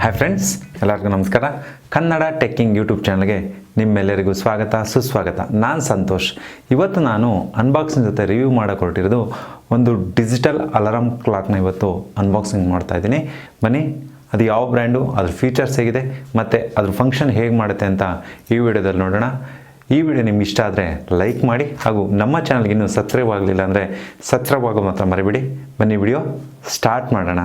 Hi friends, ಎಲ್ಲರಿಗೂ ನಮಸ್ಕಾರ. Kannada ಟೆಕ್ಕಿಂಗ್ YouTube ಚಾನಲ್ಗೆ ನಿಮ್ಮೆಲ್ಲರಿಗೂ ಸ್ವಾಗತ ಸುಸ್ವಾಗತ. ನಾನು ಸಂತೋಷ್. ಇವತ್ತು ನಾನು ಅನ್ಬಾಕ್ಸಿಂಗ್ ಜೊತೆ ರಿವ್ಯೂ ಮಾಡೋಕೆ ಹೊರಟಿರೋದು ಒಂದು ಡಿಜಿಟಲ್ ಅಲಾರಮ್ ಕ್ಲಾಕ್ನ ಇವತ್ತು ಅನ್ಬಾಕ್ಸಿಂಗ್ ಮಾಡ್ತಾ ಇದ್ದೀನಿ. ಬನ್ನಿ, ಅದು ಯಾವ ಬ್ರ್ಯಾಂಡು, ಅದ್ರ ಫೀಚರ್ಸ್ ಹೇಗಿದೆ ಮತ್ತು ಅದ್ರ ಫಂಕ್ಷನ್ ಹೇಗೆ ಮಾಡುತ್ತೆ ಅಂತ ಈ ವಿಡಿಯೋದಲ್ಲಿ ನೋಡೋಣ. ಈ ವಿಡಿಯೋ ನಿಮ್ಗೆ ಇಷ್ಟ ಆದರೆ ಲೈಕ್ ಮಾಡಿ, ಹಾಗೂ ನಮ್ಮ ಚಾನಲ್ಗೆ ಇನ್ನೂ ಸಬ್ಸ್ಕ್ರೈಬ್ ಆಗಲಿಲ್ಲ ಅಂದರೆ ಸಬ್ಸ್ಕ್ರೈಬ್ ಆಗೋ ಮಾತ್ರ ಮರಿಬೇಡಿ. ಬನ್ನಿ ವಿಡಿಯೋ ಸ್ಟಾರ್ಟ್ ಮಾಡೋಣ.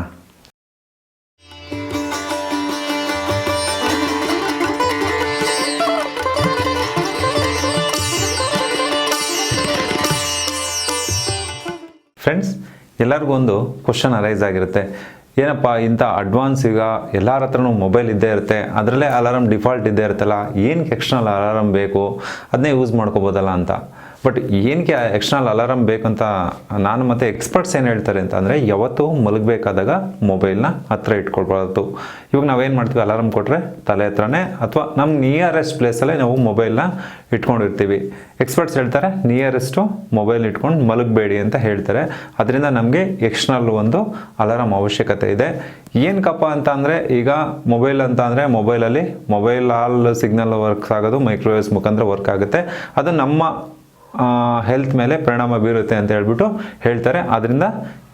ಫ್ರೆಂಡ್ಸ್, ಎಲ್ಲರಿಗೂ ಒಂದು ಕ್ವಶನ್ ಅರೈಸ್ ಆಗಿರುತ್ತೆ. ಏನಪ್ಪ, ಇಂಥ ಅಡ್ವಾನ್ಸ್ ಈಗ ಎಲ್ಲರ ಹತ್ರನೂ ಮೊಬೈಲ್ ಇದ್ದೇ ಇರುತ್ತೆ, ಅದರಲ್ಲೇ ಅಲಾರಮ್ ಡಿಫಾಲ್ಟ್ ಇದ್ದೇ ಇರುತ್ತಲ್ಲ, ಏನಕ್ಕೆ ಎಕ್ಸ್ಟರ್ನಲ್ ಅಲಾರಮ್ ಬೇಕು, ಅದನ್ನೇ ಯೂಸ್ ಮಾಡ್ಕೋಬೋದಲ್ಲ ಅಂತ. ಬಟ್ ಏನಕ್ಕೆ ಎಕ್ಸ್ಟರ್ನಲ್ ಅಲಾರಮ್ ಬೇಕಂತ ನಾನು ಮತ್ತು ಎಕ್ಸ್ಪರ್ಟ್ಸ್ ಏನು ಹೇಳ್ತಾರೆ ಅಂತಂದರೆ, ಯಾವತ್ತೂ ಮಲಗಬೇಕಾದಾಗ ಮೊಬೈಲ್ನ ಹತ್ರ ಇಟ್ಕೊಳ್ಬಾರ್ದು. ಇವಾಗ ನಾವೇನು ಮಾಡ್ತೀವಿ, ಅಲಾರಮ್ ಕೊಟ್ಟರೆ ತಲೆ ಹತ್ರನೇ ಅಥವಾ ನಮ್ಮ ನಿಯರೆಸ್ಟ್ ಪ್ಲೇಸಲ್ಲೇ ನಾವು ಮೊಬೈಲ್ನ ಇಟ್ಕೊಂಡಿರ್ತೀವಿ. ಎಕ್ಸ್ಪರ್ಟ್ಸ್ ಹೇಳ್ತಾರೆ ನಿಯರೆಸ್ಟು ಮೊಬೈಲ್ ಇಟ್ಕೊಂಡು ಮಲಗಬೇಡಿ ಅಂತ ಹೇಳ್ತಾರೆ. ಅದರಿಂದ ನಮಗೆ ಎಕ್ಸ್ಟರ್ನಲ್ ಒಂದು ಅಲಾರಮ್ ಅವಶ್ಯಕತೆ ಇದೆ. ಏನಕ್ಕಪ್ಪ ಅಂತ ಅಂದರೆ, ಈಗ ಮೊಬೈಲ್ ಅಂತ ಅಂದರೆ ಮೊಬೈಲ್ ಆಲ್ ಸಿಗ್ನಲ್ ವರ್ಕ್ ಆಗೋದು ಮೈಕ್ರೋವೇವ್ಸ್ ಮುಖಾಂತರ ವರ್ಕ್ ಆಗುತ್ತೆ. ಅದು ನಮ್ಮ ಹೆಲ್ತ್ ಮೇಲೆ ಪರಿಣಾಮ ಬೀರುತ್ತೆ ಅಂತ ಹೇಳ್ಬಿಟ್ಟು ಹೇಳ್ತಾರೆ. ಅದರಿಂದ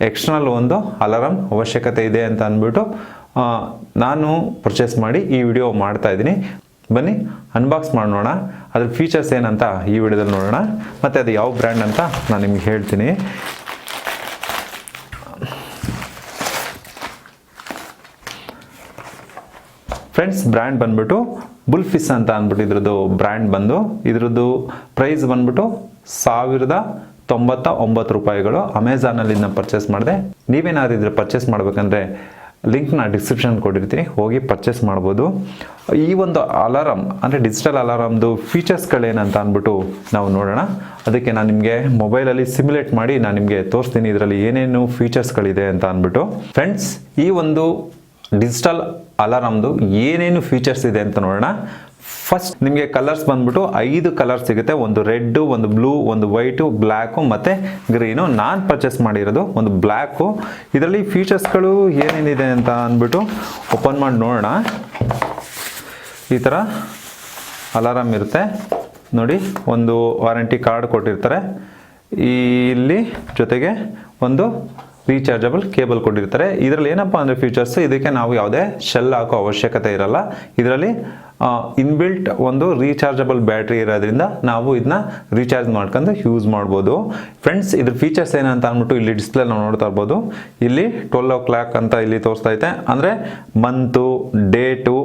ಎಕ್ಸ್ಟರ್ನಲ್ ಒಂದು ಅಲಾರಮ್ ಅವಶ್ಯಕತೆ ಇದೆ ಅಂತ ಅಂದ್ಬಿಟ್ಟು ನಾನು ಪರ್ಚೇಸ್ ಮಾಡಿ ಈ ವಿಡಿಯೋ ಮಾಡ್ತಾ ಇದ್ದೀನಿ. ಬನ್ನಿ ಅನ್ಬಾಕ್ಸ್ ಮಾಡೋಣ. ಅದ್ರ ಫೀಚರ್ಸ್ ಏನಂತ ಈ ವಿಡಿಯೋದಲ್ಲಿ ನೋಡೋಣ, ಮತ್ತು ಅದು ಯಾವ ಬ್ರ್ಯಾಂಡ್ ಅಂತ ನಾನು ನಿಮ್ಗೆ ಹೇಳ್ತೀನಿ. ಫ್ರೆಂಡ್ಸ್, ಬ್ರ್ಯಾಂಡ್ ಬಂದ್ಬಿಟ್ಟು ಬುಲ್ಫಿಸ್ ಅಂತ ಅಂದ್ಬಿಟ್ಟು ಇದ್ರದ್ದು ಬ್ರ್ಯಾಂಡ್ ಬಂದು, ಇದ್ರದ್ದು ಪ್ರೈಸ್ ಬಂದ್ಬಿಟ್ಟು 1099 ರೂಪಾಯಿಗಳು. ಅಮೆಝಾನಲ್ಲಿ ಇದನ್ನ ಪರ್ಚೇಸ್ ಮಾಡಿದೆ. ನೀವೇನಾದ್ರು ಇದ್ರೆ ಪರ್ಚೇಸ್ ಮಾಡ್ಬೇಕಂದ್ರೆ ಲಿಂಕ್ನ ಡಿಸ್ಕ್ರಿಪ್ಷನ್ ಕೊಟ್ಟಿರ್ತೀನಿ, ಹೋಗಿ ಪರ್ಚೇಸ್ ಮಾಡ್ಬೋದು. ಈ ಒಂದು ಅಲಾರಮ್ ಅಂದರೆ ಡಿಜಿಟಲ್ ಅಲಾರಮ್ದು ಫೀಚರ್ಸ್ಗಳೇನಂತ ಅಂದ್ಬಿಟ್ಟು ನಾವು ನೋಡೋಣ. ಅದಕ್ಕೆ ನಾನು ನಿಮಗೆ ಮೊಬೈಲಲ್ಲಿ ಸಿಮ್ಯುಲೇಟ್ ಮಾಡಿ ನಾನು ನಿಮಗೆ ತೋರಿಸ್ತೀನಿ ಇದರಲ್ಲಿ ಏನೇನು ಫೀಚರ್ಸ್ಗಳಿದೆ ಅಂತ ಅಂದ್ಬಿಟ್ಟು. ಫ್ರೆಂಡ್ಸ್, ಈ ಒಂದು ಡಿಜಿಟಲ್ ಅಲಾರಮ್ದು ಏನೇನು ಫೀಚರ್ಸ್ ಇದೆ ಅಂತ ನೋಡೋಣ. ಫಸ್ಟ್ ನಿಮಗೆ ಕಲರ್ಸ್ ಬಂದ್ಬಿಟ್ಟು 5 ಕಲರ್ಸ್ ಸಿಗುತ್ತೆ. ಒಂದು ರೆಡ್ಡು, ಒಂದು ಬ್ಲೂ, ಒಂದು ವೈಟು, ಬ್ಲ್ಯಾಕು ಮತ್ತು ಗ್ರೀನು. ನಾನು ಪರ್ಚೇಸ್ ಮಾಡಿರೋದು ಒಂದು ಬ್ಲ್ಯಾಕು. ಇದರಲ್ಲಿ ಫೀಚರ್ಸ್ಗಳು ಏನೇನಿದೆ ಅಂತ ಅಂದ್ಬಿಟ್ಟು ಓಪನ್ ಮಾಡಿ ನೋಡೋಣ. ಈ ಥರ ಅಲಾರಮ್ ಇರುತ್ತೆ ನೋಡಿ. ಒಂದು ವಾರಂಟಿ ಕಾರ್ಡ್ ಕೊಟ್ಟಿರ್ತಾರೆ. ಇಲ್ಲಿ ಜೊತೆಗೆ ಒಂದು ರೀಚಾರ್ಜಬಲ್ ಕೇಬಲ್ ಕೊಟ್ಟಿರ್ತಾರೆ. ಇದರಲ್ಲಿ ಏನಪ್ಪ ಅಂದರೆ ಫೀಚರ್ಸ್, ಇದಕ್ಕೆ ನಾವು ಯಾವುದೇ ಶೆಲ್ ಹಾಕೋ ಅವಶ್ಯಕತೆ ಇರಲ್ಲ. ಇದರಲ್ಲಿ ಇನ್ಬಿಲ್ಟ್ ಒಂದು ರೀಚಾರ್ಜಬಲ್ ಬ್ಯಾಟ್ರಿ ಇರೋದ್ರಿಂದ ನಾವು ಇದನ್ನ ರೀಚಾರ್ಜ್ ಮಾಡ್ಕೊಂಡು ಯೂಸ್ ಮಾಡ್ಬೋದು. ಫ್ರೆಂಡ್ಸ್, ಇದ್ರ ಫೀಚರ್ಸ್ ಏನಂತ ಅಂದ್ಬಿಟ್ಟು ಇಲ್ಲಿ ಡಿಸ್ಪ್ಲೇ ನಾವು ನೋಡ್ತಾ ಇರ್ಬೋದು. ಇಲ್ಲಿ 12 o'clock ಅಂತ ಇಲ್ಲಿ ತೋರಿಸ್ತಾ ಐತೆ. ಅಂದರೆ ಮಂತು, ಡೇಟು,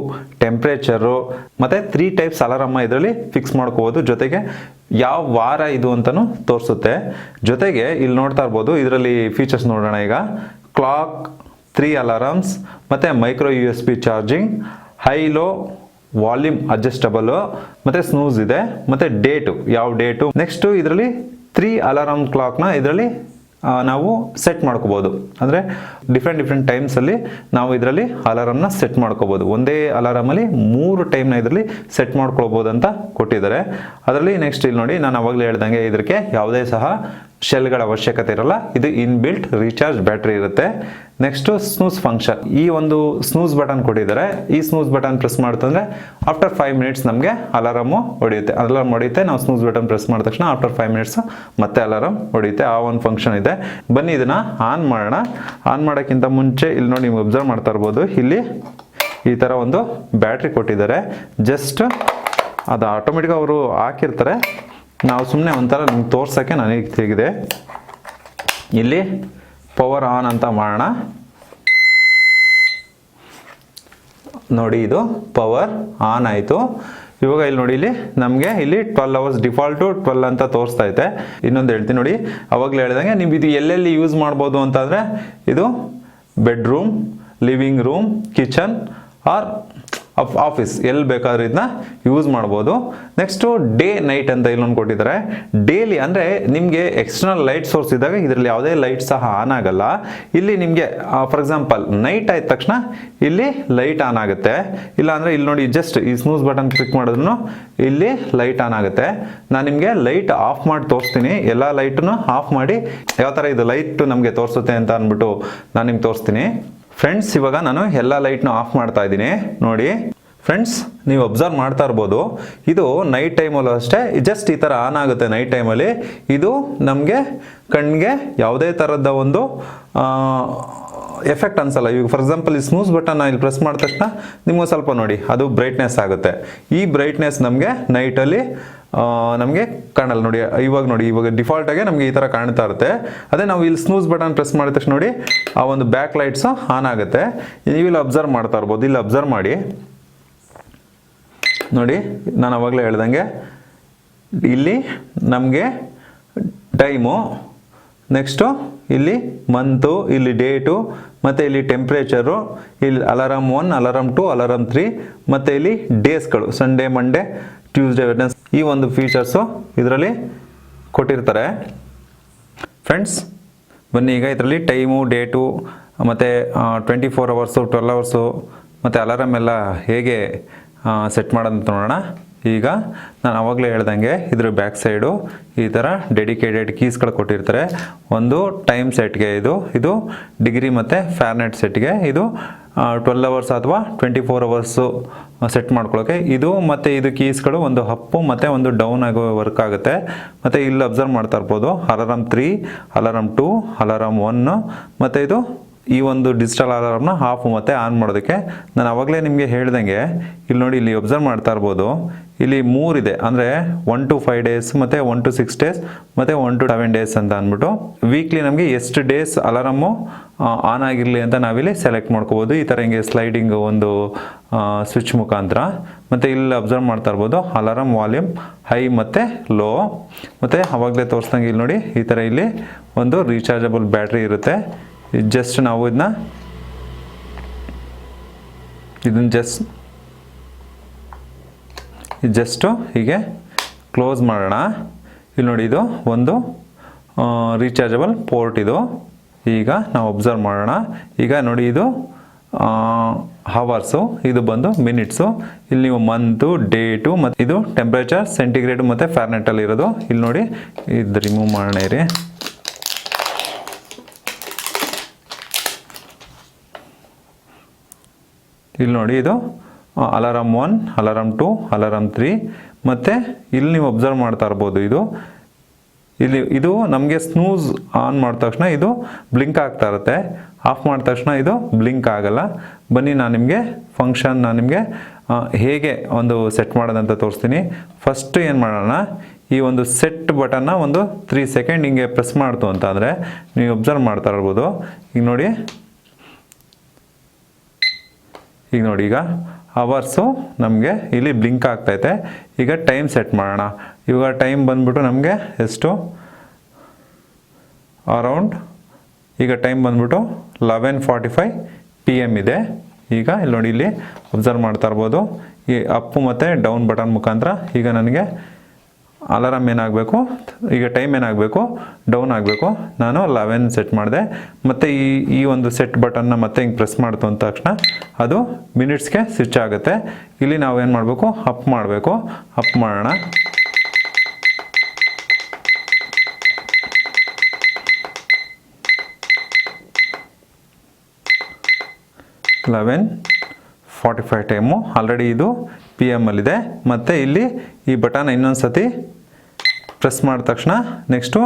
ಟೆಂಪ್ರೇಚರು ಮತ್ತು 3 ಟೈಪ್ಸ್ ಅಲಾರಮ್ಮ ಇದರಲ್ಲಿ ಫಿಕ್ಸ್ ಮಾಡ್ಕೋಬೋದು. ಜೊತೆಗೆ ಯಾವ ವಾರ ಇದು ಅಂತಲೂ ತೋರಿಸುತ್ತೆ. ಜೊತೆಗೆ ಇಲ್ಲಿ ನೋಡ್ತಾ ಇರ್ಬೋದು, ಇದರಲ್ಲಿ ಫೀಚರ್ಸ್ ನೋಡೋಣ. ಈಗ ಕ್ಲಾಕ್, 3 ಅಲಾರಮ್ಸ್ ಮತ್ತು micro USB charging, high low volume adjustable ಮತ್ತು ಸ್ನೂಸ್ ಇದೆ, ಮತ್ತು ಡೇಟು, ಯಾವ ಡೇಟು. ನೆಕ್ಸ್ಟು ಇದರಲ್ಲಿ 3 ಅಲಾರಮ್ ಕ್ಲಾಕ್ನ ಇದರಲ್ಲಿ ನಾವು ಸೆಟ್ ಮಾಡ್ಕೋಬೋದು. ಅಂದರೆ ಡಿಫ್ರೆಂಟ್ ಟೈಮ್ಸಲ್ಲಿ ನಾವು ಇದರಲ್ಲಿ ಅಲಾರಮ್ನ ಸೆಟ್ ಮಾಡ್ಕೋಬೋದು. ಒಂದೇ ಅಲಾರಮಲ್ಲಿ 3 ಟೈಮ್ನ ಇದರಲ್ಲಿ ಸೆಟ್ ಮಾಡ್ಕೊಳ್ಬೋದು ಅಂತ ಕೊಟ್ಟಿದ್ದಾರೆ. ಅದರಲ್ಲಿ ನೆಕ್ಸ್ಟ್ ಇಲ್ಲಿ ನೋಡಿ, ನಾನು ಅವಾಗಲೇ ಹೇಳ್ದಂಗೆ ಇದಕ್ಕೆ ಯಾವುದೇ ಸಹ ಶೆಲ್ಗಳ ಅವಶ್ಯಕತೆ ಇರಲ್ಲ. ಇದು ಇನ್ಬಿಲ್ಟ್ ರೀಚಾರ್ಜ್ ಬ್ಯಾಟ್ರಿ ಇರುತ್ತೆ. Next snooze function. ಈ ಒಂದು ಸ್ನೂಸ್ ಬಟನ್ ಕೊಟ್ಟಿದ್ದಾರೆ. ಈ ಸ್ನೂಸ್ ಬಟನ್ ಪ್ರೆಸ್ ಮಾಡ್ತಂದ್ರೆ ಆಫ್ಟರ್ 5 minutes ನಮಗೆ ಅಲಾರಮು ಹೊಡೆಯುತ್ತೆ. ಅಲಾರಮ್ ಹೊಡೆಯುತ್ತೆ. ನಾವು ಸ್ನೂಸ್ ಬಟನ್ ಪ್ರೆಸ್ ಮಾಡಿದ ತಕ್ಷಣ ಆಫ್ಟರ್ 5 minutes ಮತ್ತೆ ಅಲಾರಮ್ ಹೊಡೆಯುತ್ತೆ. ಆ ಒಂದು ಫಂಕ್ಷನ್ ಇದೆ. ಬನ್ನಿ ಇದನ್ನ ಆನ್ ಮಾಡೋಣ. ಆನ್ ಮಾಡೋಕ್ಕಿಂತ ಮುಂಚೆ ಇಲ್ಲಿ ನೋಡಿ, ನೀವು ಅಬ್ಸರ್ವ್ ಮಾಡ್ತಾ ಇರ್ಬೋದು, ಇಲ್ಲಿ ಈ ಥರ ಒಂದು ಬ್ಯಾಟ್ರಿ ಕೊಟ್ಟಿದ್ದಾರೆ. ಜಸ್ಟ್ ಅದು ಆಟೋಮೆಟಿಕ್ ಅವರು ಹಾಕಿರ್ತಾರೆ. ನಾವು ಸುಮ್ಮನೆ ಒಂಥರ ನಿಮ್ಗೆ ತೋರ್ಸೋಕ್ಕೆ ನನಗೆ ತೆಗೆದೆ. ಇಲ್ಲಿ ಪವರ್ ಆನ್ ಅಂತ ಮಾಡೋಣ. ನೋಡಿ, ಇದು ಪವರ್ ಆನ್ ಆಯಿತು. ಇವಾಗ ಇಲ್ಲಿ ನೋಡಿ, ಇಲ್ಲಿ ನಮಗೆ ಇಲ್ಲಿ 12 hours ಡಿಫಾಲ್ಟು 12 ಅಂತ ತೋರಿಸ್ತಾ ಐತೆ. ಇನ್ನೊಂದು ಹೇಳ್ತೀನಿ ನೋಡಿ, ಅವಾಗಲೇ ಹೇಳ್ದಂಗೆ ನೀವು ಇದು ಎಲ್ಲೆಲ್ಲಿ ಯೂಸ್ ಮಾಡ್ಬೋದು ಅಂತಂದರೆ, ಇದು bedroom, living room, kitchen or office, ಎಲ್ಲಿ ಬೇಕಾದ್ರೂ ಇದನ್ನ ಯೂಸ್ ಮಾಡ್ಬೋದು. ನೆಕ್ಸ್ಟು ಡೇ ನೈಟ್ ಅಂತ ಇಲ್ಲೊಂದು ಕೊಟ್ಟಿದ್ದಾರೆ. ಡೇಲಿ ಅಂದರೆ ನಿಮಗೆ ಎಕ್ಸ್ಟರ್ನಲ್ ಲೈಟ್ ಸೋರ್ಸ್ ಇದ್ದಾಗ ಇದರಲ್ಲಿ ಯಾವುದೇ ಲೈಟ್ ಸಹ ಆನ್ ಆಗಲ್ಲ. ಇಲ್ಲಿ ನಿಮಗೆ ಫಾರ್ ಎಕ್ಸಾಂಪಲ್ ನೈಟ್ ಆದ ತಕ್ಷಣ ಇಲ್ಲಿ ಲೈಟ್ ಆನ್ ಆಗುತ್ತೆ. ಇಲ್ಲ ಅಂದರೆ ಇಲ್ಲಿ ನೋಡಿ, ಜಸ್ಟ್ ಈ ಸ್ನೂಸ್ ಬಟನ್ ಕ್ಲಿಕ್ ಮಾಡಿದ್ರು ಇಲ್ಲಿ ಲೈಟ್ ಆನ್ ಆಗುತ್ತೆ. ನಾನು ನಿಮಗೆ ಲೈಟ್ ಆಫ್ ಮಾಡಿ ತೋರಿಸ್ತೀನಿ. ಎಲ್ಲ ಲೈಟನ್ನು ಆಫ್ ಮಾಡಿ ಯಾವ ಥರ ಇದು ಲೈಟ್ ನಮಗೆ ತೋರಿಸುತ್ತೆ ಅಂತ ಅಂದ್ಬಿಟ್ಟು ನಾನು ನಿಮ್ಗೆ ತೋರಿಸ್ತೀನಿ. ಫ್ರೆಂಡ್ಸ್ ಇವಾಗ ನಾನು ಎಲ್ಲ ಲೈಟ್ನ ಆಫ್ ಮಾಡ್ತಾ ಇದ್ದೀನಿ ನೋಡಿ. ಫ್ರೆಂಡ್ಸ್ ನೀವು ಅಬ್ಸರ್ವ್ ಮಾಡ್ತಾ ಇರ್ಬೋದು, ಇದು ನೈಟ್ ಟೈಮಲ್ಲೂ ಅಷ್ಟೇ ಜಸ್ಟ್ ಈ ಥರ ಆನ್ ಆಗುತ್ತೆ ನೈಟ್ ಟೈಮಲ್ಲಿ. ಇದು ನಮಗೆ ಕಣ್ಣಿಗೆ ಯಾವುದೇ ಥರದ ಒಂದು ಎಫೆಕ್ಟ್ ಅನ್ಸಲ್ಲ. ಈಗ ಫಾರ್ ಎಕ್ಸಾಂಪಲ್ ಈ ಸ್ನೂಸ್ ಬಟನ್ ಇಲ್ಲಿ ಪ್ರೆಸ್ ಮಾಡಿದ ತಕ್ಷಣ ನಿಮ್ಗೆ ಸ್ವಲ್ಪ ನೋಡಿ ಅದು ಬ್ರೈಟ್ನೆಸ್ ಆಗುತ್ತೆ. ಈ ಬ್ರೈಟ್ನೆಸ್ ನಮಗೆ ನೈಟಲ್ಲಿ ನಮಗೆ ಕಾಣಲ್ಲ ನೋಡಿ. ಇವಾಗ ಡಿಫಾಲ್ಟಾಗೆ ನಮಗೆ ಈ ಥರ ಕಾಣ್ತಾ ಇರುತ್ತೆ. ಅದೇ ನಾವು ಇಲ್ಲಿ ಸ್ನೂಸ್ ಬಟನ್ ಪ್ರೆಸ್ ಮಾಡಿದ ತಕ್ಷಣ ನೋಡಿ ಆ ಒಂದು ಬ್ಯಾಕ್ ಲೈಟ್ಸು ಆನ್ ಆಗುತ್ತೆ. ನೀವಿಲ್ಲಿ ಅಬ್ಸರ್ವ್ ಮಾಡ್ತಾ ಇರ್ಬೋದು. ಇಲ್ಲಿ ಅಬ್ಸರ್ವ್ ಮಾಡಿ ನೋಡಿ, ನಾನು ಅವಾಗಲೇ ಹೇಳ್ದಂಗೆ ಇಲ್ಲಿ ನಮಗೆ ಟೈಮು, ನೆಕ್ಸ್ಟು ಇಲ್ಲಿ ಮಂತು, ಇಲ್ಲಿ ಡೇಟು, ಮತ್ತು ಇಲ್ಲಿ ಟೆಂಪ್ರೇಚರು, ಇಲ್ಲಿ ಅಲಾರಾಮ್ 1, ಅಲಾರಾಮ್ 2, ಅಲಾರಾಮ್ 3, ಮತ್ತು ಇಲ್ಲಿ ಡೇಸ್ಗಳು ಸಂಡೇ, ಮಂಡೇ, ಟ್ಯೂಸ್ಡೇ, ವೆಡ್ನೆಸ್, ಈ ಒಂದು ಫೀಚರ್ಸು ಇದರಲ್ಲಿ ಕೊಟ್ಟಿರ್ತಾರೆ. ಫ್ರೆಂಡ್ಸ್ ಬನ್ನಿ ಈಗ ಇದರಲ್ಲಿ ಟೈಮು, ಡೇಟು, ಮತ್ತು 24 ಅವರ್ಸು, 12 ಅವರ್ಸು ಮತ್ತು ಅಲಾರಾಮ್ ಎಲ್ಲ ಹೇಗೆ ಸೆಟ್ ಮಾಡೋದಂತ ನೋಡೋಣ. ಈಗ ನಾನು ಆವಾಗಲೇ ಹೇಳ್ದಂಗೆ ಇದ್ರ ಬ್ಯಾಕ್ ಸೈಡು ಈ ಥರ ಡೆಡಿಕೇಟೆಡ್ ಕೀಸ್ಗಳು ಕೊಟ್ಟಿರ್ತಾರೆ. ಒಂದು ಟೈಮ್ ಸೆಟ್ಗೆ ಇದು ಡಿಗ್ರಿ ಮತ್ತು ಫ್ಯಾರನೈಟ್ ಸೆಟ್ಗೆ, ಇದು 12 ಅವರ್ಸ್ ಅಥವಾ 24 ಅವರ್ಸು ಸೆಟ್ ಮಾಡ್ಕೊಳ್ಳೋಕೆ ಇದು, ಮತ್ತು ಇದು ಕೀಸ್ಗಳು ಒಂದು ಅಪ್ಪು ಮತ್ತು ಒಂದು ಡೌನ್ ಆಗೋ ವರ್ಕ್ ಆಗುತ್ತೆ. ಮತ್ತು ಇಲ್ಲಿ ಅಬ್ಸರ್ವ್ ಮಾಡ್ತಾ ಇರ್ಬೋದು ಅಲಾರಾಮ್ 3, ಅಲಾರಾಮ್ 2, ಅಲಾರಾಮ್ 1, ಮತ್ತು ಇದು ಈ ಒಂದು ಡಿಜಿಟಲ್ ಅಲಾರಾಮ್ನ ಆಫ್ ಮತ್ತು ಆನ್ ಮಾಡೋದಕ್ಕೆ. ನಾನು ಆವಾಗಲೇ ನಿಮಗೆ ಹೇಳ್ದಂಗೆ ಇಲ್ಲಿ ನೋಡಿ, ಇಲ್ಲಿ ಅಬ್ಸರ್ವ್ ಮಾಡ್ತಾ ಇರ್ಬೋದು ಇಲ್ಲಿ 3 ಇದೆ. ಅಂದರೆ 1 to 5 ಡೇಸ್ ಮತ್ತು 1 to 6 ಡೇಸ್ ಮತ್ತು 1 to 7 ಡೇಸ್ ಅಂತ ಅಂದ್ಬಿಟ್ಟು ವೀಕ್ಲಿ ನಮಗೆ ಎಷ್ಟು ಡೇಸ್ ಅಲಾರಾಮು ಆನ್ ಆಗಿರಲಿ ಅಂತ ನಾವಿಲ್ಲಿ ಸೆಲೆಕ್ಟ್ ಮಾಡ್ಕೋಬೋದು. ಈ ಥರ ಹಿಂಗೆ ಸ್ಲೈಡಿಂಗ್ ಒಂದು ಸ್ವಿಚ್ ಮುಖಾಂತರ. ಮತ್ತು ಇಲ್ಲಿ ಅಬ್ಸರ್ವ್ ಮಾಡ್ತಾ ಇರ್ಬೋದು ಅಲಾರಾಮ್ ವಾಲ್ಯೂಮ್ ಹೈ ಮತ್ತು ಲೋ. ಮತ್ತು ಆವಾಗಲೇ ತೋರಿಸ್ದಂಗೆ ಇಲ್ಲಿ ನೋಡಿ ಈ ಥರ ಇಲ್ಲಿ ಒಂದು ರೀಚಾರ್ಜಬಲ್ ಬ್ಯಾಟ್ರಿ ಇರುತ್ತೆ. ಜಸ್ಟ್ ನಾವು ಇದನ್ನ ಜಸ್ಟು ಹೀಗೆ ಕ್ಲೋಸ್ ಮಾಡೋಣ. ಇಲ್ಲಿ ನೋಡಿ ಇದು ಒಂದು ರೀಚಾರ್ಜಬಲ್ ಪೋರ್ಟ್ ಇದು. ಈಗ ನಾವು ಅಬ್ಸರ್ವ್ ಮಾಡೋಣ. ಈಗ ನೋಡಿ ಇದು ಹವರ್ಸು, ಇದು ಬಂದು ಮಿನಿಟ್ಸು. ಇಲ್ಲಿ ನೀವು ಮಂತು, ಡೇಟು ಮತ್ತು ಇದು ಟೆಂಪ್ರೇಚರ್ ಸೆಂಟಿಗ್ರೇಡು ಮತ್ತು ಫ್ಯಾರನೈಟಲ್ಲಿ ಇರೋದು. ಇಲ್ಲಿ ನೋಡಿ ಇದು ರಿಮೂವ್ ಮಾಡೋಣ ಇರಿ. ಇಲ್ಲಿ ನೋಡಿ ಇದು ಅಲಾರಾಮ್ 1, ಅಲಾರಾಮ್ 2, ಅಲಾರಾಮ್ 3, ಮತ್ತು ಇಲ್ಲಿ ನೀವು ಅಬ್ಸರ್ವ್ ಮಾಡ್ತಾ ಇರ್ಬೋದು ಇದು ನಮಗೆ ಸ್ನೂಸ್ ಆನ್ ಮಾಡಿದ ತಕ್ಷಣ ಇದು ಬ್ಲಿಂಕ್ ಆಗ್ತಾ ಇರುತ್ತೆ. ಆಫ್ ಮಾಡಿದ ತಕ್ಷಣ ಇದು ಬ್ಲಿಂಕ್ ಆಗಲ್ಲ. ಬನ್ನಿ ನಾನು ನಿಮಗೆ ಹೇಗೆ ಒಂದು ಸೆಟ್ ಮಾಡೋದಂತ ತೋರಿಸ್ತೀನಿ. ಫಸ್ಟು ಏನು ಮಾಡೋಣ, ಈ ಒಂದು ಸೆಟ್ ಬಟನ್ನ ಒಂದು 3 ಸೆಕೆಂಡ್ ಹಿಂಗೆ ಪ್ರೆಸ್ ಮಾಡ್ತು ಅಂತ ಅಂದರೆ ನೀವು ಅಬ್ಸರ್ವ್ ಮಾಡ್ತಾ ಇರ್ಬೋದು. ಈಗ ನೋಡಿ ಈಗ ಅವರ್ಸು ನಮಗೆ ಇಲ್ಲಿ ಬ್ಲಿಂಕ್ ಆಗ್ತೈತೆ. ಈಗ ಟೈಮ್ ಸೆಟ್ ಮಾಡೋಣ. ಇವಾಗ ಟೈಮ್ ಬಂದ್ಬಿಟ್ಟು ನಮಗೆ ಎಷ್ಟು ಅರೌಂಡ್, ಈಗ ಟೈಮ್ ಬಂದ್ಬಿಟ್ಟು 11:45 PM ಇದೆ. ಈಗ ಇಲ್ಲಿ ನೋಡಿ ಇಲ್ಲಿ ಅಬ್ಸರ್ವ್ ಮಾಡ್ತಾ ಇರ್ಬೋದು ಈ ಅಪ್ ಮತ್ತು ಡೌನ್ ಬಟನ್ ಮುಖಾಂತರ ಈಗ ನನಗೆ ಅಲಾರಾಮ್ ಏನಾಗಬೇಕು, ಈಗ ಟೈಮ್ ಏನಾಗಬೇಕು, ಡೌನ್ ಆಗಬೇಕು. ನಾನು 11 ಸೆಟ್ ಮಾಡಿದೆ. ಮತ್ತು ಈ ಒಂದು ಸೆಟ್ ಬಟನ್ನ ಮತ್ತೆ ಹಿಂಗೆ ಪ್ರೆಸ್ ಮಾಡ್ತು ಅಂದ ತಕ್ಷಣ ಅದು ಮಿನಿಟ್ಸ್ಗೆ ಸ್ವಿಚ್ ಆಗುತ್ತೆ. ಇಲ್ಲಿ ನಾವು ಏನು ಮಾಡಬೇಕು, ಅಪ್ ಮಾಡಬೇಕು. ಅಪ್ ಮಾಡೋಣ. ಟೈಮು ಆಲ್ರೆಡಿ ಇದು PM ಅಲ್ಲಿದೆ. ಮತ್ತು ಇಲ್ಲಿ ಈ ಬಟನ್ ಇನ್ನೊಂದು ಸತಿ ಪ್ರೆಸ್ ಮಾಡಿದ ತಕ್ಷಣ ನೆಕ್ಸ್ಟು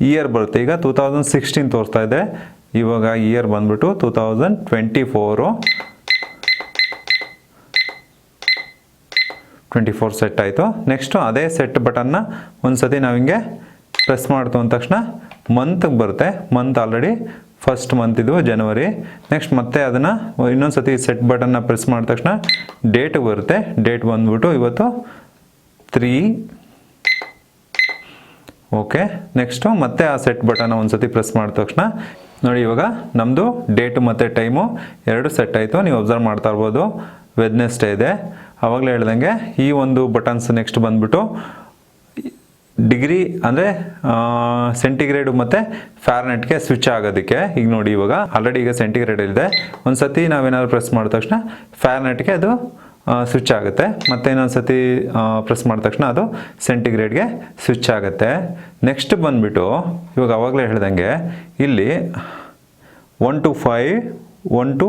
ಇಯರ್ ಬರುತ್ತೆ. ಈಗ 2016 ತೋರಿಸ್ತಾ ಇದೆ. ಇವಾಗ ಇಯರ್ ಬಂದ್ಬಿಟ್ಟು 2024 ಸೆಟ್ ಆಯಿತು. ನೆಕ್ಸ್ಟು ಅದೇ ಸೆಟ್ ಬಟನ್ನ ಒಂದು ಸತಿ ನಾವು ಹಿಂಗೆ ಪ್ರೆಸ್ ಮಾಡ್ತು ಅಂದ ತಕ್ಷಣ ಮಂತ್ಗೆ ಬರುತ್ತೆ. ಮಂತ್ ಆಲ್ರೆಡಿ ಫಸ್ಟ್ ಮಂತ್ ಇದು ಜನವರಿ. ನೆಕ್ಸ್ಟ್ ಮತ್ತೆ ಅದನ್ನು ಇನ್ನೊಂದು ಸತಿ ಸೆಟ್ ಬಟನ್ನ ಪ್ರೆಸ್ ಮಾಡಿದ ತಕ್ಷಣ ಡೇಟ್ ಬರುತ್ತೆ. ಡೇಟ್ ಬಂದ್ಬಿಟ್ಟು ಇವತ್ತು 3. ಓಕೆ, ನೆಕ್ಸ್ಟು ಮತ್ತೆ ಆ ಸೆಟ್ ಬಟನ್ನ ಒಂದು ಸತಿ ಪ್ರೆಸ್ ಮಾಡಿದ ತಕ್ಷಣ ನೋಡಿ ಇವಾಗ ನಮ್ಮದು ಡೇಟು ಮತ್ತು ಟೈಮು 2 ಸೆಟ್ ಆಯಿತು. ನೀವು ಅಬ್ಸರ್ವ್ ಮಾಡ್ತಾ ಇರ್ಬೋದು ವೆಡ್ನೆಸ್ಡೇ ಇದೆ. ಆವಾಗಲೇ ಹೇಳ್ದಂಗೆ ಈ ಒಂದು ಬಟನ್ಸ್ ನೆಕ್ಸ್ಟ್ ಬಂದ್ಬಿಟ್ಟು ಡಿಗ್ರಿ ಅಂದರೆ ಸೆಂಟಿಗ್ರೇಡು ಮತ್ತು ಫ್ಯಾರನೈಟ್ಗೆ ಸ್ವಿಚ್ ಆಗೋದಕ್ಕೆ. ಈಗ ನೋಡಿ ಇವಾಗ ಆಲ್ರೆಡಿ ಈಗ ಸೆಂಟಿಗ್ರೇಡಲ್ಲಿದೆ. ಒಂದು ಸತಿ ನಾವೇನಾದ್ರು ಪ್ರೆಸ್ ಮಾಡಿದ ತಕ್ಷಣ ಫ್ಯಾರನೈಟ್ಗೆ ಅದು ಸ್ವಿಚ್ ಆಗುತ್ತೆ. ಮತ್ತು ಇನ್ನೊಂದು ಸತಿ ಪ್ರೆಸ್ ಮಾಡಿದ ತಕ್ಷಣ ಅದು ಸೆಂಟಿಗ್ರೇಡ್ಗೆ ಸ್ವಿಚ್ ಆಗುತ್ತೆ. ನೆಕ್ಸ್ಟ್ ಬಂದುಬಿಟ್ಟು ಇವಾಗ ಆವಾಗಲೇ ಹೇಳ್ದಂಗೆ ಇಲ್ಲಿ 1 to 5 1 to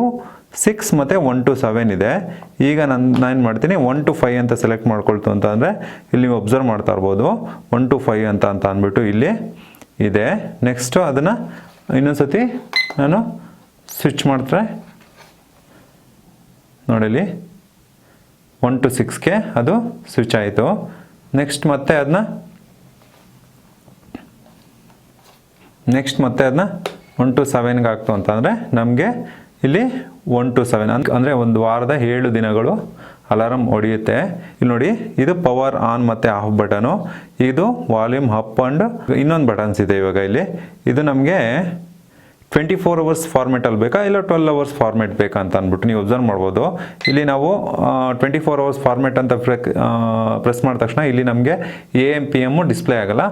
6 ಮತ್ತು 1 to 7 ಇದೆ. ಈಗ ನಾನು ಏನು ಮಾಡ್ತೀನಿ 1 to 5 ಅಂತ ಸೆಲೆಕ್ಟ್ ಮಾಡ್ಕೊಳ್ತು ಅಂತ ಅಂದರೆ ಇಲ್ಲಿ ನೀವು ಒಬ್ಸರ್ವ್ ಮಾಡ್ತಾ ಇರ್ಬೋದು 1 to 5 ಅಂತ ಅಂದ್ಬಿಟ್ಟು ಇಲ್ಲಿ ಇದೆ. ನೆಕ್ಸ್ಟು ಅದನ್ನು ಇನ್ನೊಂದ್ಸತಿ ನಾನು ಸ್ವಿಚ್ ಮಾಡ್ತಾರೆ ನೋಡಿ 1 to 6ಗೆ ಅದು ಸ್ವಿಚ್ ಆಯಿತು. ನೆಕ್ಸ್ಟ್ ಮತ್ತೆ ಅದನ್ನ 1 to 7ಗೆ ಆಗ್ತು ಅಂತಂದರೆ ನಮಗೆ ಇಲ್ಲಿ 1 to 7 ಅಂದರೆ ಒಂದು ವಾರದ 7 ದಿನಗಳು ಅಲಾರಮ್ ಹೊಡೆಯುತ್ತೆ. ಇಲ್ಲಿ ನೋಡಿ ಇದು ಪವರ್ ಆನ್ ಮತ್ತು ಆಫ್ ಬಟನು, ಇದು ವಾಲ್ಯೂಮ್ ಅಪ್ ಆ್ಯಂಡ್ ಇನ್ನೊಂದು ಬಟನ್ಸ್ ಇದೆ. ಇವಾಗ ಇಲ್ಲಿ ಇದು ನಮಗೆ 24 hours ಫಾರ್ಮೆಟಲ್ಲಿ ಬೇಕಾ ಇಲ್ಲ 12 hours ಫಾರ್ಮೆಟ್ ಬೇಕಾ ಅಂತ ಅಂದ್ಬಿಟ್ಟು ನೀವು ಒಬ್ಸರ್ವ್ ಮಾಡ್ಬೋದು. ಇಲ್ಲಿ ನಾವು 24 hours ಫಾರ್ಮೆಟ್ ಅಂತ ಪ್ರೆಸ್ ಮಾಡಿದ ತಕ್ಷಣ ಇಲ್ಲಿ ನಮಗೆ AM PM ಡಿಸ್ಪ್ಲೇ ಆಗಲ್ಲ,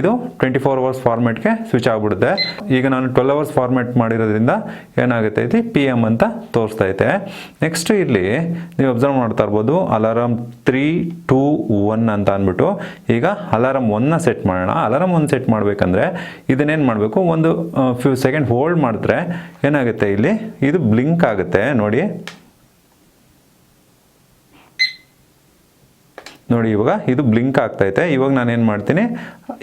ಇದು 24 hours ಫಾರ್ಮೆಟ್ಗೆ ಸ್ವಿಚ್ ಆಗಿಬಿಡುತ್ತೆ. ಈಗ ನಾನು 12 hours ಫಾರ್ಮೆಟ್ ಮಾಡಿರೋದ್ರಿಂದ ಏನಾಗುತ್ತೆ ಇಲ್ಲಿ PM ಅಂತ ತೋರಿಸ್ತೈತೆ. ನೆಕ್ಸ್ಟ್ ಇಲ್ಲಿ ನೀವು ಒಬ್ಸರ್ವ್ ಮಾಡ್ತಾ ಇರ್ಬೋದು ಅಲಾರಮ್ 3 2 1 ಅಂತ ಅಂದ್ಬಿಟ್ಟು. ಈಗ ಅಲಾರಮ್ 1ನ ಸೆಟ್ ಮಾಡೋಣ. ಅಲಾರಮ್ 1 ಸೆಟ್ ಮಾಡಬೇಕಂದ್ರೆ ಇದನ್ನೇನು ಮಾಡಬೇಕು, ಒಂದು ಫ್ಯೂ ಸೆಕೆಂಡ್ ಹೋಲ್ಡ್ ಮಾಡಿದ್ರೆ ಏನಾಗುತ್ತೆ ಇಲ್ಲಿ ಇದು ಬ್ಲಿಂಕ್ ಆಗುತ್ತೆ ನೋಡಿ. ಇವಾಗ ಇದು ಬ್ಲಿಂಕ್ ಆಗ್ತೈತೆ. ಇವಾಗ ನಾನು ಏನು ಮಾಡ್ತೀನಿ,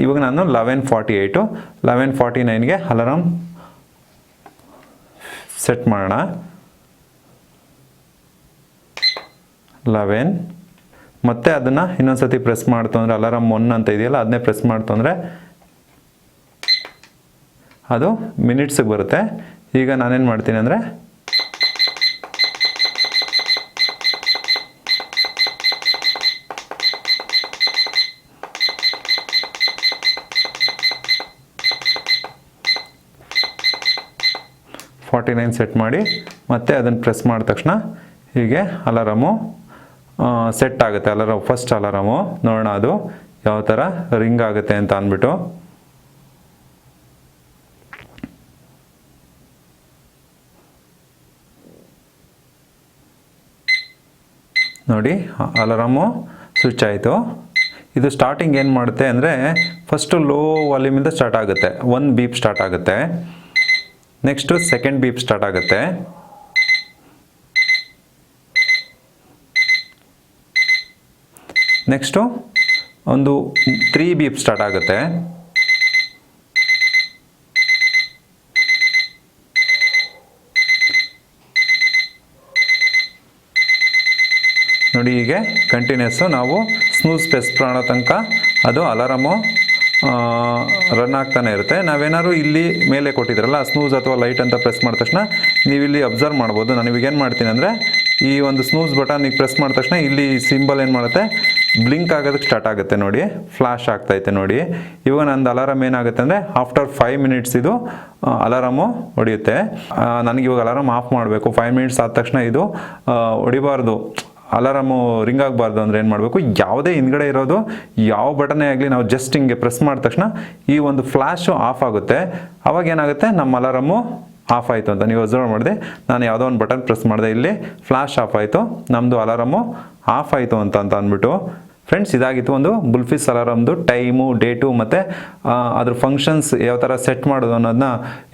ಇವಾಗ ನಾನು 11:48 11:49ಗೆ ಅಲಾರಮ್ ಸೆಟ್ ಮಾಡೋಣ. 11 ಮತ್ತೆ ಅದನ್ನು ಇನ್ನೊಂದ್ಸತಿ ಪ್ರೆಸ್ ಮಾಡ್ತು ಅಂದರೆ ಅಲಾರಮ್ 1 ಅಂತ ಇದೆಯಲ್ಲ ಅದನ್ನೇ ಪ್ರೆಸ್ ಮಾಡ್ತು ಅಂದರೆ ಅದು ಮಿನಿಟ್ಸಿಗೆ ಬರುತ್ತೆ. ಈಗ ನಾನೇನು ಮಾಡ್ತೀನಿ ಅಂದರೆ $49 ಸೆಟ್ ಮಾಡಿ ಮತ್ತೆ ಅದನ್ನು ಪ್ರೆಸ್ ಮಾಡಿದ ತಕ್ಷಣ ಹೀಗೆ ಅಲಾರಮು ಸೆಟ್ ಆಗುತ್ತೆ. ಫಸ್ಟ್ ಅಲಾರಮು ನೋಡೋಣ ಅದು ಯಾವ ಥರ ರಿಂಗ್ ಆಗುತ್ತೆ ಅಂತ ಅಂದ್ಬಿಟ್ಟು. ನೋಡಿ ಅಲಾರಮು ಸ್ವಿಚ್ ಆಯಿತು. ಇದು ಸ್ಟಾರ್ಟಿಂಗ್ ಏನು ಮಾಡುತ್ತೆ ಅಂದರೆ ಫಸ್ಟು ಲೋ ವಾಲ್ಯೂಮಿಂದ ಸ್ಟಾರ್ಟ್ ಆಗುತ್ತೆ, 1 ಬೀಪ್ ಸ್ಟಾರ್ಟ್ ಆಗುತ್ತೆ. ನೆಕ್ಸ್ಟು ಸೆಕೆಂಡ್ ಬೀಪ್ ಸ್ಟಾರ್ಟ್ ಆಗುತ್ತೆ. ನೆಕ್ಸ್ಟು ಒಂದು 3 ಬೀಪ್ ಸ್ಟಾರ್ಟ್ ಆಗುತ್ತೆ. ನೋಡಿ ಹೀಗೆ ಕಂಟಿನ್ಯೂಸ್ಸು ನಾವು ಸ್ನೂಸ್ ಪ್ರೆಸ್ ಮಾಡೋ ತನಕ ಅದು ಅಲಾರಮು ರನ್ ಆಗ್ತಾನೆ ಇರುತ್ತೆ. ನಾವೇನಾದ್ರು ಇಲ್ಲಿ ಮೇಲೆ ಕೊಟ್ಟಿದ್ರಲ್ಲ ಸ್ನೂಸ್ ಅಥವಾ ಲೈಟ್ ಅಂತ ಪ್ರೆಸ್ ಮಾಡಿದ ತಕ್ಷಣ ನೀವು ಇಲ್ಲಿ ಅಬ್ಸರ್ವ್ ಮಾಡ್ಬೋದು. ನಾನು ಇವಾಗ ಏನು ಮಾಡ್ತೀನಿ ಅಂದರೆ ಈ ಒಂದು ಸ್ನೂಸ್ ಬಟನ್ ಈಗ ಪ್ರೆಸ್ ಮಾಡಿದ ತಕ್ಷಣ ಇಲ್ಲಿ ಸಿಂಬಲ್ ಏನು ಮಾಡುತ್ತೆ, ಬ್ಲಿಂಕ್ ಆಗೋದಕ್ಕೆ ಸ್ಟಾರ್ಟ್ ಆಗುತ್ತೆ ನೋಡಿ, ಫ್ಲಾಶ್ ಆಗ್ತೈತೆ ನೋಡಿ. ಇವಾಗ ನಂದು ಅಲಾರಮ್ ಏನಾಗುತ್ತೆ ಅಂದರೆ ಆಫ್ಟರ್ 5 minutes ಇದು ಅಲಾರಮು ಹೊಡೆಯುತ್ತೆ. ನನಗಿವಾಗ ಅಲಾರಮ್ ಆಫ್ ಮಾಡಬೇಕು, 5 minutes ಆದ ತಕ್ಷಣ ಇದು ಹೊಡಿಬಾರ್ದು, ಅಲಾರಮು ರಿಂಗ್ ಆಗಬಾರ್ದು ಅಂದರೆ ಏನು ಮಾಡಬೇಕು, ಯಾವುದೇ ಹಿಂದ್ಗಡೆ ಇರೋದು ಯಾವ ಬಟನೇ ಆಗಲಿ ನಾವು ಜಸ್ಟ್ ಹಿಂಗೆ ಪ್ರೆಸ್ ಮಾಡಿದ ತಕ್ಷಣ ಈ ಒಂದು ಫ್ಲ್ಯಾಶು ಆಫ್ ಆಗುತ್ತೆ. ಅವಾಗ ಏನಾಗುತ್ತೆ ನಮ್ಮ ಅಲಾರಮು ಆಫ್ ಆಯಿತು ಅಂತ ನೀವು ಅಬ್ಸರ್ವ್ ಮಾಡಿದೆ. ನಾನು ಯಾವುದೋ ಒಂದು ಬಟನ್ ಪ್ರೆಸ್ ಮಾಡಿದೆ, ಇಲ್ಲಿ ಫ್ಲ್ಯಾಶ್ ಆಫ್ ಆಯಿತು, ನಮ್ಮದು ಅಲಾರಮು ಆಫ್ ಆಯಿತು ಅಂತ ಅಂದ್ಬಿಟ್ಟು. ಫ್ರೆಂಡ್ಸ್ ಇದಾಗಿತ್ತು ಒಂದು ಬುಲ್ಫಿಸ್ ಅಲಾರಮ್ದು ಟೈಮು, ಡೇಟು ಮತ್ತು ಅದ್ರ ಫಂಕ್ಷನ್ಸ್ ಯಾವ ಥರ ಸೆಟ್ ಮಾಡೋದು ಅನ್ನೋದನ್ನ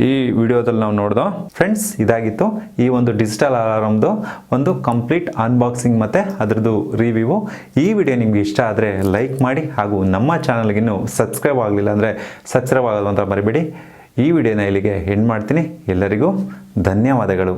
ಈ ವಿಡಿಯೋದಲ್ಲಿ ನಾವು ನೋಡ್ದೋ. ಫ್ರೆಂಡ್ಸ್ ಇದಾಗಿತ್ತು ಈ ಒಂದು ಡಿಜಿಟಲ್ ಅಲಾರಮ್ದು ಒಂದು ಕಂಪ್ಲೀಟ್ ಅನ್ಬಾಕ್ಸಿಂಗ್ ಮತ್ತು ಅದರದ್ದು ರಿವ್ಯೂ. ಈ ವಿಡಿಯೋ ನಿಮಗೆ ಇಷ್ಟ ಆದರೆ ಲೈಕ್ ಮಾಡಿ, ಹಾಗೂ ನಮ್ಮ ಚಾನಲ್ಗಿನ್ನೂ ಸಬ್ಸ್ಕ್ರೈಬ್ ಆಗಲಿಲ್ಲ ಅಂದರೆ ಸಬ್ಸ್ಕ್ರೈಬ್ ಆಗೋದು ಅಂತ ಮರಿಬೇಡಿ. ಈ ವಿಡಿಯೋನ ಇಲ್ಲಿಗೆ ಎಂಡ್ ಮಾಡ್ತೀನಿ. ಎಲ್ಲರಿಗೂ ಧನ್ಯವಾದಗಳು.